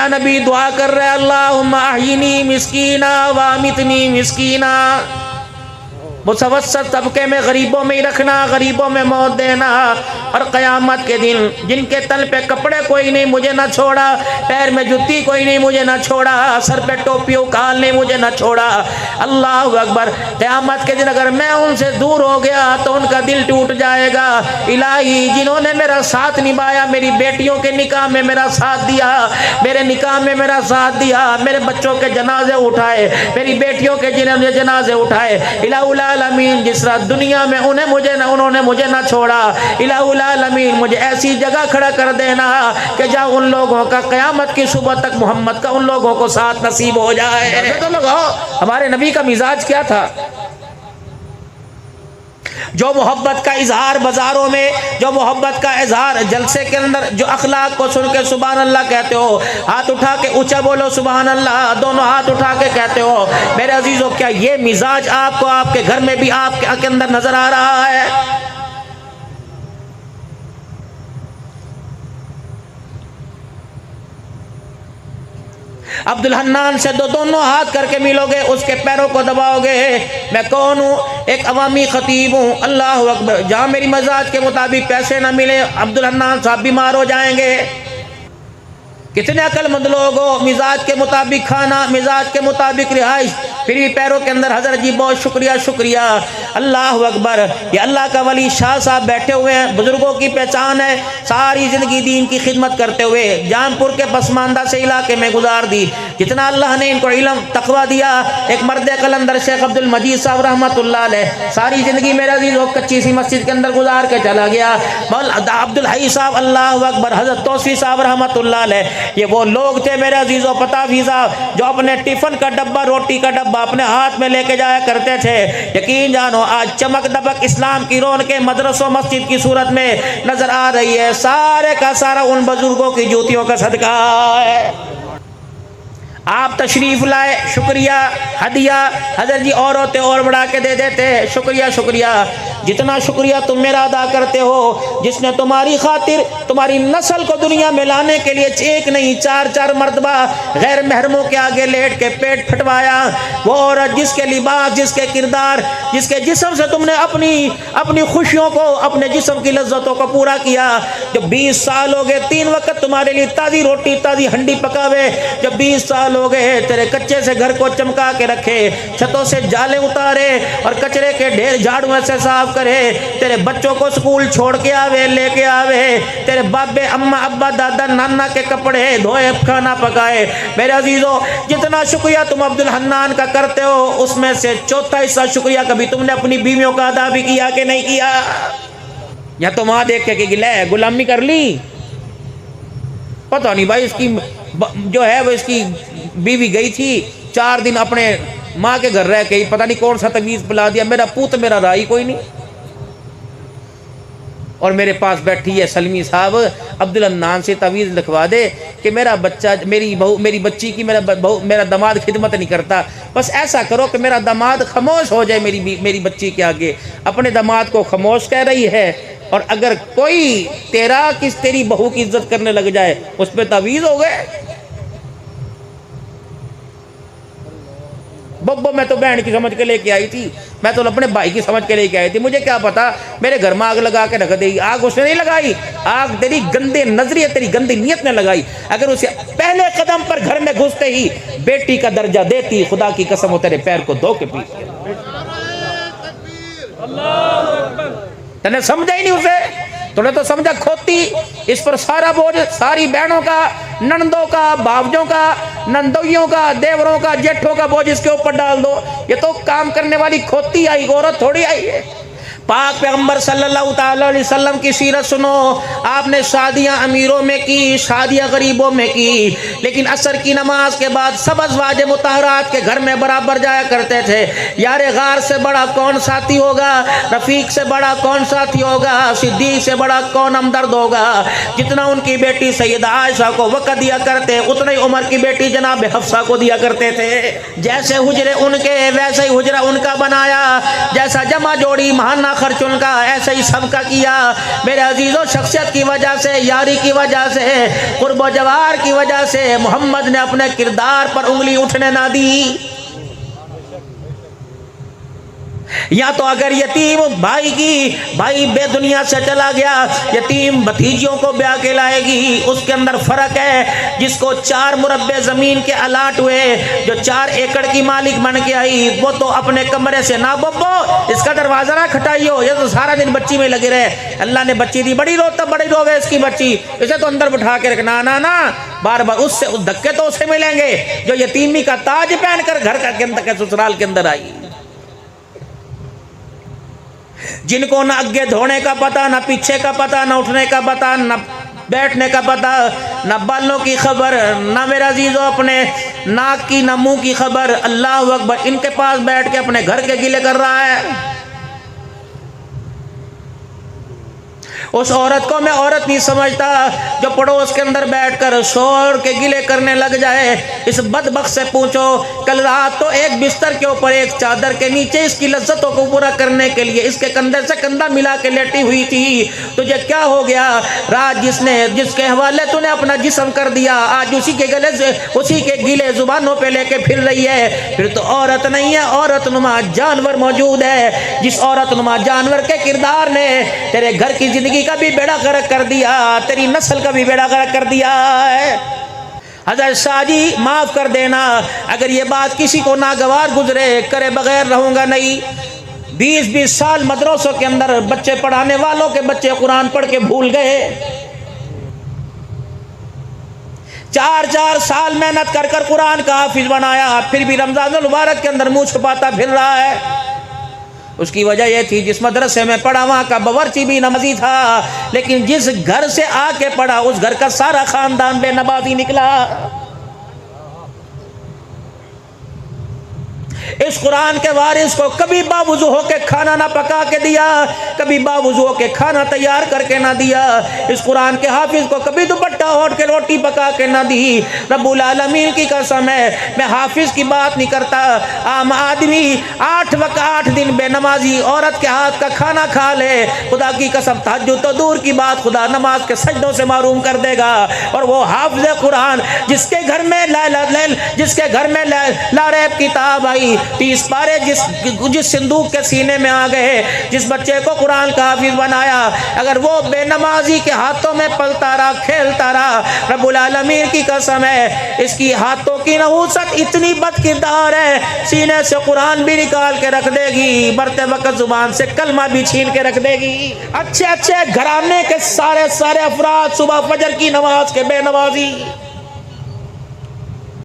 नया नबी दुआ कर रहे अल्लाहुम्मा अहयिनी मिस्कीना व अमितनी मिस्कीना, मुतवस्सित तबके में गरीबों में ही रखना, गरीबों में मौत देना। और क़यामत के दिन जिनके तन पे कपड़े कोई नहीं मुझे ना छोड़ा, पैर में जुत्ती कोई नहीं मुझे ना छोड़ा, सर पे टोपी उकाल नहीं मुझे ना छोड़ा। अल्लाह अकबर। क़यामत के दिन अगर मैं उनसे दूर हो गया तो उनका दिल टूट जाएगा। इलाही जिन्होंने मेरा साथ निभाया, मेरी बेटियों के निकाह में मेरा साथ दिया, मेरे निकाह में मेरा साथ दिया, मेरे बच्चों के जनाजे उठाए, मेरी बेटियों के जनाजे उठाए, इलाहुल आलमीन जिस रात दुनिया में उन्होंने मुझे ना छोड़ा, इलाहुल आलमीन मुझे ऐसी जगह खड़ा कर देना कि जहाँ उन लोगों का क़यामत की सुबह तक मोहम्मद का उन लोगों को साथ नसीब हो जाए। तो लगाओ हमारे नबी का मिजाज क्या था, जो मोहब्बत का इजहार बाजारों में, जो मोहब्बत का इजहार जलसे के अंदर, जो अखलाक को सुन के सुभान अल्लाह कहते हो, हाथ उठा के ऊंचा बोलो सुभान अल्लाह, दोनों हाथ उठा के कहते हो। मेरे अजीजों क्या ये मिजाज आपको आपके घर में भी आपके अंदर नजर आ रहा है? अब्दुल हन्नान से दोनों हाथ करके मिलोगे, उसके पैरों को दबाओगे। मैं कौन हूँ? एक अवामी खतीब हूँ। अल्लाह अकबर। जहाँ मेरी मजाज के मुताबिक पैसे ना मिले, अब्दुल हन्नान साहब बीमार हो जाएंगे। कितने अक्लमंद लोग हो, मिजाज के मुताबिक खाना, मिजाज के मुताबिक रिहाइश, फिर भी पैरों के अंदर हज़रत जी बहुत शुक्रिया शुक्रिया। अल्लाह अकबर। ये अल्लाह का वली शाह साहब बैठे हुए हैं, बुजुर्गों की पहचान है, सारी ज़िंदगी दीन की खिदमत करते हुए जानपुर के पसमानदा से इलाके में गुजार दी। जितना अल्लाह ने इनको इल्म तकवा दिया। एक मर्द कलंदर शेख अब्दुल मजीद साहब रहमतुल्लाह अलैह सारी ज़िंदगी मेरा अजीज वो कच्ची सी मस्जिद के अंदर गुजार के चला गया। अब्दुल हई साहब अल्लाह अकबर, हज़रत तौसी साहब रहमतुल्लाह अलैह, ये वो लोग थे मेरे अजीज़ों पताफी साहब जो अपने टिफ़िन का डब्बा, रोटी का डब्बा अपने हाथ में लेके जाया करते थे। यकीन जानो आज चमक दबक इस्लाम की रौनकें मदरसों मस्जिद की सूरत में नजर आ रही है। सारे का सारा उन बुजुर्गों की जूतियों का सदका है। आप तशरीफ़ लाए, शुक्रिया, हदिया हज़रत जी और होते और बढ़ा के दे देते, शुक्रिया शुक्रिया। जितना शुक्रिया तुम मेरा अदा करते हो, जिसने तुम्हारी खातिर तुम्हारी नस्ल को दुनिया में लाने के लिए एक नहीं चार चार मरतबा गैर महरमों के आगे लेट के पेट फटवाया, वो औरत जिसके लिबास, जिसके किरदार, जिसके जिस्म से तुमने अपनी खुशियों को, अपने जिस्म की लज्जतों को पूरा किया। जब 20 साल हो गए 3 वक्त तुम्हारे लिए ताज़ी रोटी ताज़ी हंडी पकावे, जब 20 साल हो गए तेरे कच्चे से घर को चमका के रखे, छतों से जाले उतारे और कचरे के ढेर झाड़ुओं से साफ करे, तेरे बच्चों को स्कूल छोड़ के आवे, लेके आवे, तेरे बाबे अम्मा अब्बा दादा नाना के कपड़े धोए, खाना पकाए। मेरे अजीजों जितना शुक्रिया तुम अब्दुल हन्नान का करते हो, उसमें से चौथा हिस्सा शुक्रिया कभी तुमने अपनी बीवियों का अदा भी किया कि नहीं किया? या तो वहां देख के गिले गुलामी कर ली, पता नहीं भाई इसकी जो है वो इसकी बीवी गई थी 4 दिन अपने माँ के घर रह के, पता नहीं कौन सा तवीज़ पिला दिया, मेरा पूत मेरा राई कोई नहीं। और मेरे पास बैठी है सलमी साहब, अब्दुल हन्नान से तवीज़ लिखवा दे कि मेरा बच्चा, मेरी बच्ची की मेरा दामाद खिदमत नहीं करता, बस ऐसा करो कि मेरा दामाद खामोश हो जाए मेरी बच्ची के आगे। अपने दामाद को खामोश कह रही है, और अगर कोई तेरी बहू की इज्जत करने लग जाए उस पर तवीज़ हो गए। बब्बो मैं तो बहन की समझ के लेके आई थी, मैं तो अपने भाई की समझ के लेके आई थी, मुझे क्या पता मेरे घर में आग लगा के रख देगी। आग उसने नहीं लगाई, आग तेरी गंदे नजरिए, तेरी गंदी नियत ने लगाई। अगर उसे पहले कदम पर घर में घुसते ही बेटी का दर्जा देती, खुदा की कसम हो तेरे पैर को धो के पीस। तूने समझा ही नहीं उसे, तूने तो समझा खोती। इस पर सारा बोझ सारी बहनों का, नंदों का, भावजों का, नंदोइयों का, देवरों का, जेठों का बोझ इसके ऊपर डाल दो। ये तो काम करने वाली खोती आई, औरत थोड़ी आई है। पाक पैगंबर सल्लल्लाहु ताला अलैहि वसल्लम की सीरत सुनो। आपने शादियां अमीरों में की, शादियां गरीबों में की, लेकिन असर की नमाज के बाद सब अज़वाज मुतहरात के घर में बराबर जाया करते थे। यारे गार से बड़ा कौन साथी होगा, रफ़ीक से बड़ा कौन साथी होगा, सिद्दीक से बड़ा कौन हमदर्द होगा। जितना उनकी बेटी सैयदा आयशा को वक़्त दिया करते, उतना ही उमर की बेटी जनाब हफ्सा को दिया करते थे। जैसे हुजरे उनके वैसे ही हुजरा उनका बनाया, जैसा जमा जोड़ी महाना आखिर चुनका, ऐसे ही सबका किया। मेरे अजीज़ों, शख्सियत की वजह से, यारी की वजह से, कुर्ब जवार की वजह से मोहम्मद ने अपने किरदार पर उंगली उठने ना दी। या तो अगर यतीम भाई बेदुनिया से चला गया, यतीम भतीजियों को ब्याह के लाएगी, उसके अंदर फर्क है। जिसको 4 मुरब्बे जमीन के अलाट हुए, जो 4 एकड़ की मालिक बन के आई, वो तो अपने कमरे से ना बब्बो इसका दरवाजा ना खटाइयो, ये तो सारा दिन बच्ची में लगे रहे। अल्लाह ने बच्ची दी, बड़ी रोवे इसकी बच्ची, इसे तो अंदर बिठा के रखना। ना बार बार उससे उस धक्के तो उसे मिलेंगे जो यतीमी का ताज पहनकर घर के अंदर ससुराल के अंदर आई। जिनको ना आगे धोने का पता, ना पीछे का पता, ना उठने का पता, ना बैठने का पता, ना बालों की खबर, ना मेरा अजीजों अपने नाक की ना मुंह की खबर। अल्लाह अकबर, इनके पास बैठ के अपने घर के गिले कर रहा है। उस औरत को मैं औरत नहीं समझता जो पड़ोस के अंदर बैठकर शोर के गिले करने लग जाए। इस बदबख्त से पूछो, कल रात तो एक बिस्तर के ऊपर एक चादर के नीचे इसकी लज्जतों को पूरा करने के लिए इसके कंधे से कंधा मिला के लेटी हुई थी। तुझे क्या हो गया? रात जिसके हवाले तूने अपना जिस्म कर दिया, आज उसी के गले से उसी के गिले जुबानों पे लेके फिर रही है। फिर तो औरत नहीं है, औरत नुमा जानवर मौजूद है। जिस औरत नुमा जानवर के किरदार ने तेरे घर की जिंदगी का भी बेड़ा गर्क कर दिया, तेरी नस्ल का भी बेड़ा गर्क कर दिया है। हज़रत शाह जी माफ कर देना, अगर ये बात किसी को नागवार गुजरे, करे बगैर रहूंगा नहीं। 20-20 साल मदरसों के अंदर बच्चे पढ़ाने वालों के बच्चे कुरान पढ़ के भूल गए। 4-4 साल मेहनत कर कर कुरान का हाफिज बनाया, फिर भी रमजान मुबारक के अंदर मुंह छुपाता फिर रहा है। उसकी वजह यह थी, जिस मदरसे में पढ़ा वहाँ का बावर्ची भी नमाजी था, लेकिन जिस घर से आके पढ़ा उस घर का सारा खानदान बेनमाजी निकला। इस कुरान के वारिस को कभी बावुजू होके खाना ना पका के दिया, कभी बावुजू होके खाना तैयार करके ना दिया। इस कुरान के हाफिज को कभी दुपट्टा ओढ़ के रोटी पका के ना दी। रब्बुल आलमीन की कसम है, मैं हाफिज की बात नहीं करता। आम आदमी 8 दिन बेनमाजी औरत के हाथ का खाना खा ले, खुदा की कसम तहज्जुद तो दूर की बात, खुदा नमाज के सजदों से मारूम कर देगा। और वो हाफिज कुरान जिसके घर में लारैब किताब आई, 30 पारे जिस सिंदूक के सीने में आ गए, जिस बच्चे को कुरान का हाफिज बनाया, अगर वो बेनमाजी के हाथों में पलता रहा, खेलता रहा, रब्बुल आलमीन की कसम है, इसकी हाथों की नहूसत इतनी बदकिरदार है, सीने से कुरान भी निकाल के रख देगी, मरते वक्त जुबान से कलमा भी छीन के रख देगी। अच्छे घराने के सारे अफराद सुबह फजर की नमाज के बेनमाजी।